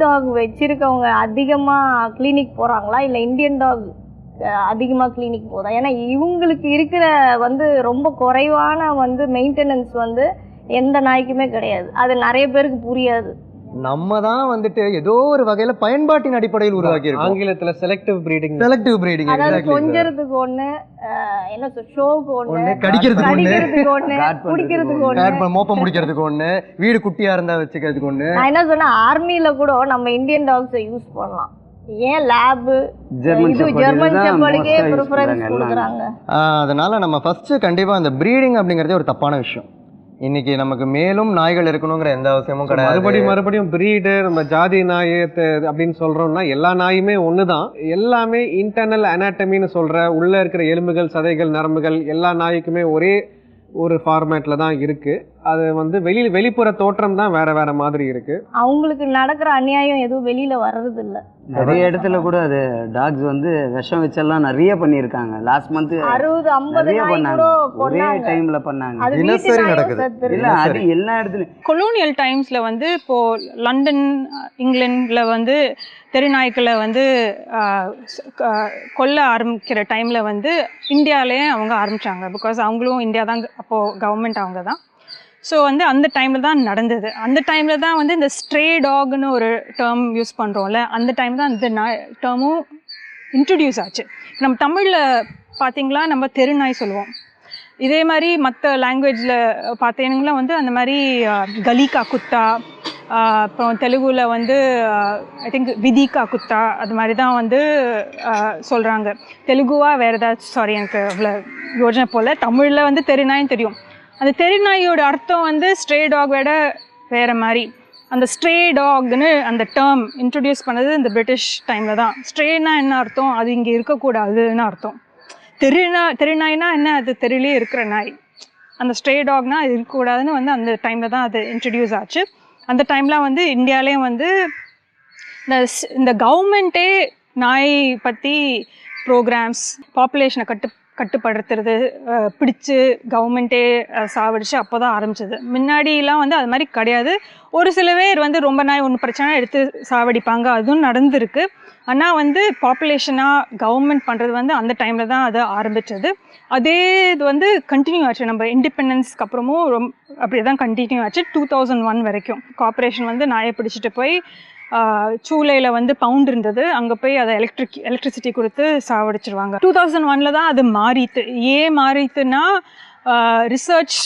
Talk வச்சுருக்கவங்க அதிகமாக clinic போகிறாங்களா இல்லை இந்தியன் டாக் அதிகமாக கிளினிக் போதா? ஏன்னா இவங்களுக்கு இருக்கிற ரொம்ப குறைவான மெயின்டெனன்ஸ் எந்த நாய்க்குமே கிடையாது. அது நிறைய பேருக்கு புரியாது. நம்ம தான் வந்துட்டு ஏதோ ஒரு வகையில பயன்பாட்டின் அடிப்படையில் உருவாக்கி இருக்கோம். ஆங்கிலத்துல செலக்டிவ் பிரீடிங். அதாவது கொஞ்சறதுக்கு ஒண்ணு, என்ன ஷோக்கு ஒண்ணு, கடிக்கிறதுக்கு ஒண்ணு, குடிக்கிறதுக்கு ஒண்ணு, மோப்பம் பிடிக்கிறதுக்கு ஒண்ணு, வீடு குட்டியா இருந்தா வச்சுக்கிறதுக்கு ஒண்ணு. நான் என்ன சொன்னேன், ஆர்மியில கூட நம்ம இந்தியன் டாக்ஸை யூஸ் பண்ணலாம். ஏன் லேப் ஜெர்மன் ஷெப்பர்டுக்கே பிரெஃபரன்ஸ் கொடுக்குறாங்க. அதனால நம்ம ஃபர்ஸ்ட் கண்டிப்பா அந்த பிரீடிங் அப்படிங்கறதே ஒரு தப்பான விஷயம். இன்னைக்கு நமக்கு மேலும் நாய்கள் இருக்கணுங்கிற எந்த அவசியமும் கிடையாது. மறுபடியும் பிரீடு நம்ம ஜாதி நாய் அப்படின்னு சொல்றோம்னா எல்லா நாயுமே ஒண்ணுதான். எல்லாமே இன்டர்னல் அனாட்டமின்னு சொல்ற உள்ள இருக்கிற எலும்புகள், சதைகள், நரம்புகள் எல்லா நாய்க்குமே ஒரே ஒரு ஃபார்மேட்ல தான் இருக்கு. அது வெளிப்புற தோற்றம் தான் வேற வேற மாதிரி இருக்கு. அவங்களுக்கு நடக்கிற அநியாயம் எதுவும் வெளியில வர்றது இல்ல. நிறைய இடத்துல கூட அது டாக்ஸ் விஷம் வச்செல்லாம் நிறைய பண்ணியிருக்காங்க. லாஸ்ட் மந்த் 60-50 பண்ணாங்க, ஒரே டைம்ல பண்ணாங்க. தினசரி நடக்குது. இல்ல அது எல்லா இடத்துலயும். கொலோனியல் டைம்ஸ்ல இப்போ லண்டன், இங்கிலாந்துல தெருநாய்க்களை கொல்ல ஆரம்பிக்கிற டைம்ல இந்தியாவிலேயே அவங்க ஆரம்பிச்சாங்க. பிகாஸ் அவங்களும் இந்தியா தான் அப்போ கவர்மெண்ட் அவங்க தான். ஸோ அந்த டைமில் தான் நடந்தது. அந்த டைமில் தான் இந்த ஸ்ட்ரே டாக்னு ஒரு டேர்ம் யூஸ் பண்ணுறோம்ல, அந்த டைம் தான் இந்த டேர்மும் இன்ட்ரடியூஸ் ஆச்சு. நம்ம தமிழில் பார்த்திங்களா நம்ம தெருநாய் சொல்லுவோம். இதே மாதிரி மற்ற லாங்குவேஜில் பார்த்தீங்கன்னா அந்த மாதிரி கலிகா குத்தா, அப்புறம் தெலுங்குல ஐ திங்க் விதிகா குத்தா, அது மாதிரி தான் சொல்கிறாங்க. தெலுங்குவா வேறு ஏதாச்சும், சாரி எனக்கு அவ்வளோ யோஜனை போல். தமிழில் தெருநாயின்னு தெரியும். அந்த தெருநாயோட அர்த்தம் ஸ்ட்ரே டாக் விட வேறு மாதிரி. அந்த ஸ்ட்ரே டாக்னு அந்த டேர்ம் இன்ட்ரடியூஸ் பண்ணது இந்த பிரிட்டிஷ் டைமில் தான். ஸ்ட்ரேனா என்ன அர்த்தம்? அது இங்கே இருக்கக்கூடாதுன்னு அர்த்தம். தெருநாய்னா என்ன? அது தெருவிலே இருக்கிற நாய். அந்த ஸ்ட்ரே டாக்னா அது இருக்கக்கூடாதுன்னு அந்த டைமில் தான் அது இன்ட்ரடியூஸ் ஆச்சு. அந்த டைமில் இந்தியாவிலேயும் இந்த கவர்மெண்ட்டே நாய் பற்றி ப்ரோக்ராம்ஸ், பாப்புலேஷனை கட்டுப்படுத்துறது பிடிச்சு கவர்மெண்ட்டே சாவடிச்சு அப்போ தான் ஆரம்பிச்சது. முன்னாடிலாம் அது மாதிரி கிடையாது. ஒரு சில பேர் ரொம்ப நாய் ஒன்று பிரச்சனை எடுத்து சாவடிப்பாங்க, அதுவும் நடந்துருக்கு. ஆனால் பாப்புலேஷனாக கவர்மெண்ட் பண்ணுறது அந்த டைமில் தான் அது ஆரம்பித்தது. அதே இது கண்டினியூ ஆச்சு. நம்ம இண்டிபெண்டன்ஸ்க்கு அப்புறமும் அப்படியே தான் கண்டினியூ ஆச்சு 2001 வரைக்கும். கார்பரேஷன் நாயை பிடிச்சிட்டு போய் சூளையில் பவுண்ட் இருந்தது, அங்கே போய் அதை எலக்ட்ரிசிட்டி கொடுத்து சாவடிச்சிருவாங்க. 2001 தான் அது மாறித்து. ஏன் மாறித்துன்னா ரிசர்ச்